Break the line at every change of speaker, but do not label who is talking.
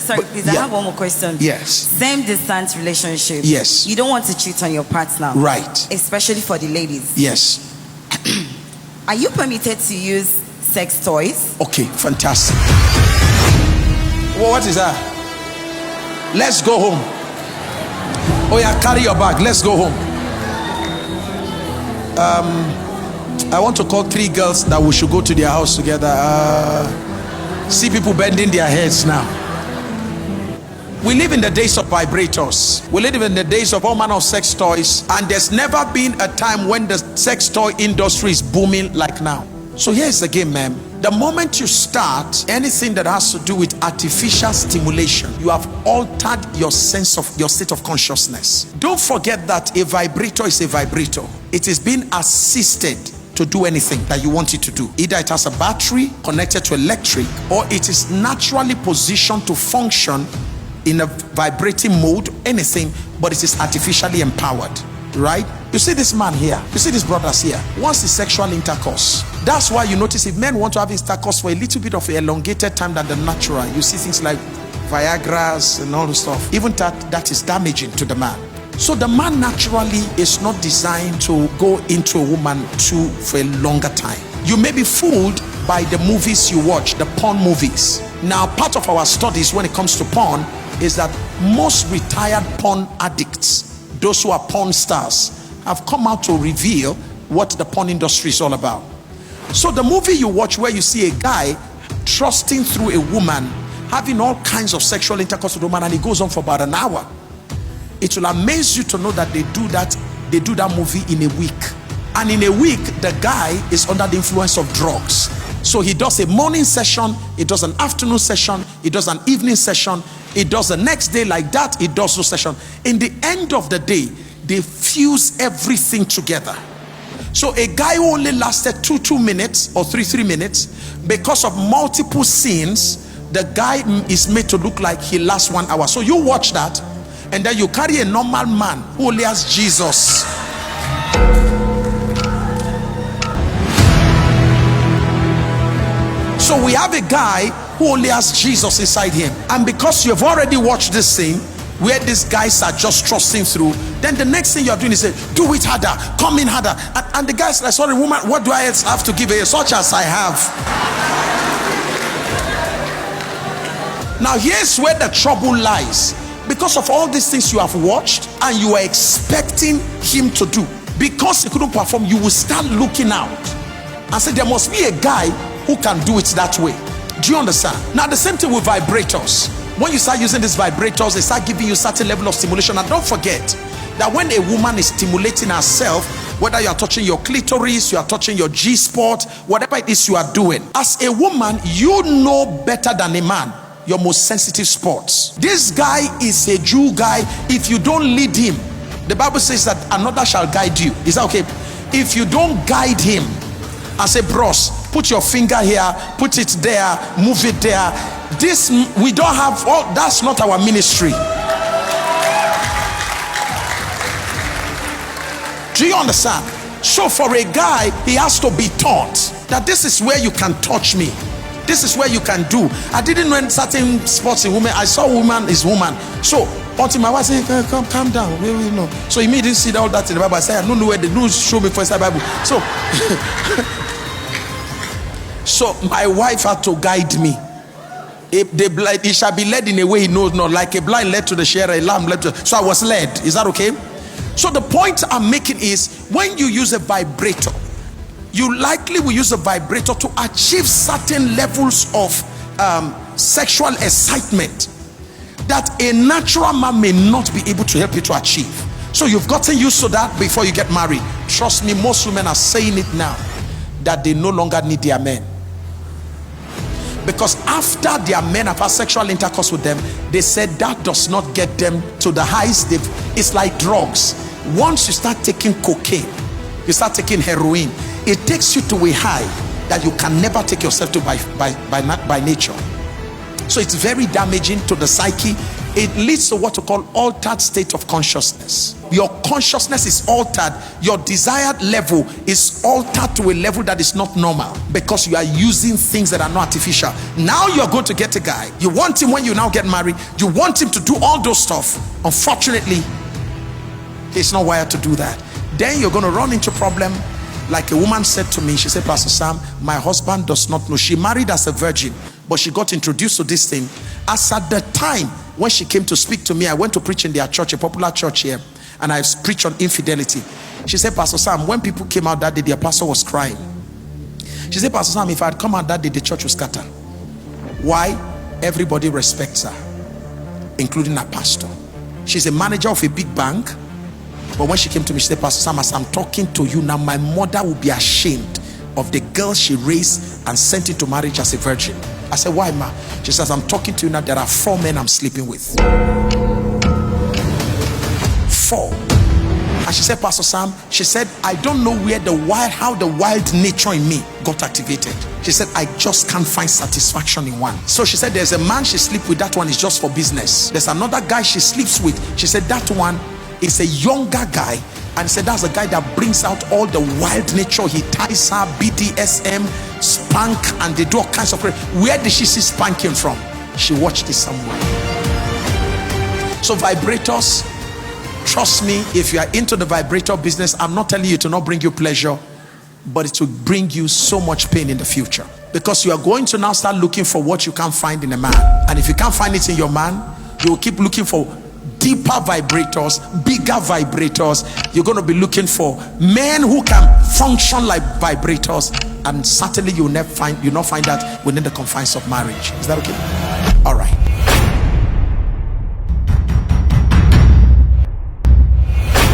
Sorry, please, I have one more question.
Yes.
Same distance relationship.
Yes.
You don't want to cheat on your partner.
Right.
Especially for the ladies.
Yes.
Are you permitted to use sex toys?
Okay, fantastic. Well, what is that? Let's go home. Oh yeah, carry your bag. Let's go home. I want to call 3 girls that we should go to their house together. See people bending their heads now. We live in the days of vibrators. We live in the days of all manner of sex toys, and there's never been a time when the sex toy industry is booming like now. So here's the game, ma'am. The moment you start anything that has to do with artificial stimulation, you have altered your sense of your state of consciousness. Don't forget that a vibrator is a vibrator. It is being assisted to do anything that you want it to do. Either it has a battery connected to electric, or it is naturally positioned to function in a vibrating mode, anything, but it is artificially empowered, right? You see this man here, you see these brothers here, wants the sexual intercourse. That's why you notice if men want to have intercourse for a little bit of elongated time than the natural, you see things like Viagra's and all the stuff. Even that is damaging to the man. So the man naturally is not designed to go into a woman for a longer time. You may be fooled by the movies you watch, the porn movies. Now, part of our studies when it comes to porn is that most retired porn addicts, those who are porn stars, have come out to reveal what the porn industry is all about. So the movie you watch where you see a guy trusting through a woman, having all kinds of sexual intercourse with a woman, and it goes on for about an hour. It will amaze you to know that they do that movie in a week. And in a week, the guy is under the influence of drugs. So he does a morning session, he does an afternoon session, he does an evening session, he does the next day like that, he does no session. In the end of the day, they fuse everything together. So a guy who only lasted 2 minutes or 3 minutes, because of multiple scenes, the guy is made to look like he lasts 1 hour. So you watch that, and then you carry a normal man who only has Jesus. So we have a guy who only has Jesus inside him, and because you have already watched this scene where these guys are just trusting through, then the next thing you are doing is say, do it harder, come in harder, and the guy's like, sorry woman, what do I have to give you? Such as I have. Now here's where the trouble lies. Because of all these things you have watched and you are expecting him to do, because he couldn't perform, you will start looking out and say there must be a guy who can do it that way. Do you understand? Now the same thing with vibrators. When you start using these vibrators, they start giving you a certain level of stimulation. And don't forget that when a woman is stimulating herself, whether you are touching your clitoris, you are touching your G-spot, whatever it is you are doing, as a woman, you know better than a man your most sensitive spots. This guy is a Jew guy. If you don't lead him, the Bible says that another shall guide you. Is that okay? If you don't guide him and say, bros, put your finger here, put it there, move it there, this we don't have all, that's not our ministry. Do you understand? So for a guy, he has to be taught that this is where you can touch me, this is where you can do. I didn't know in certain spots in women. I saw woman is woman. So until my wife said, come calm down, we know. So he didn't see all that in the Bible. I said, I don't know where the news show me for inside Bible. So so my wife had to guide me. He shall be led in a way he knows not, like a blind led to the shearer, a lamb led to. So I was led. Is that okay? So the point I'm making is, when you use a vibrator, you likely will use a vibrator to achieve certain levels of sexual excitement that a natural man may not be able to help you to achieve. So you've gotten used to that before you get married. Trust me, most women are saying it now, that they no longer need their men. Because after their men have had sexual intercourse with them, they said that does not get them to the heights. It's like drugs. Once you start taking cocaine, you start taking heroin, it takes you to a high that you can never take yourself to by nature. So it's very damaging to the psyche. It leads to what we call altered state of consciousness. Your consciousness is altered. Your desired level is altered to a level that is not normal, because you are using things that are not artificial. Now you're going to get a guy. You want him when you now get married. You want him to do all those stuff. Unfortunately, he's not wired to do that. Then you're going to run into problem. Like a woman said to me, she said, Pastor Sam, my husband does not know. She married as a virgin, but she got introduced to this thing. As at the time when she came to speak to me, I went to preach in their church, a popular church here, and I preached on infidelity. She said, Pastor Sam, when people came out that day, their pastor was crying. She said, Pastor Sam, if I had come out that day, the church would scatter. Why? Everybody respects her, including her pastor. She's a manager of a big bank. But when she came to me, she said, Pastor Sam, as I'm talking to you now, my mother will be ashamed of the girl she raised and sent into marriage as a virgin. I said, why, ma? She says, I'm talking to you now, there are 4 men I'm sleeping with. 4. And she said, Pastor Sam, she said, I don't know where how the wild nature in me got activated. She said, I just can't find satisfaction in one. So she said, there's a man she sleeps with, that one is just for business. There's another guy she sleeps with. She said, that one is a younger guy, and said that's a guy that brings out all the wild nature. He ties her, BDSM, spank, and they do all kinds of crazy. Where did she see spanking from? She watched it somewhere. So vibrators, trust me, if you are into the vibrator business, I'm not telling you to not bring you pleasure, but it will bring you so much pain in the future, because you are going to now start looking for what you can't find in a man. And if you can't find it in your man, you will keep looking for deeper vibrators, bigger vibrators. You're going to be looking for men who can function like vibrators, and certainly you'll not find that within the confines of marriage. Is that okay? All right.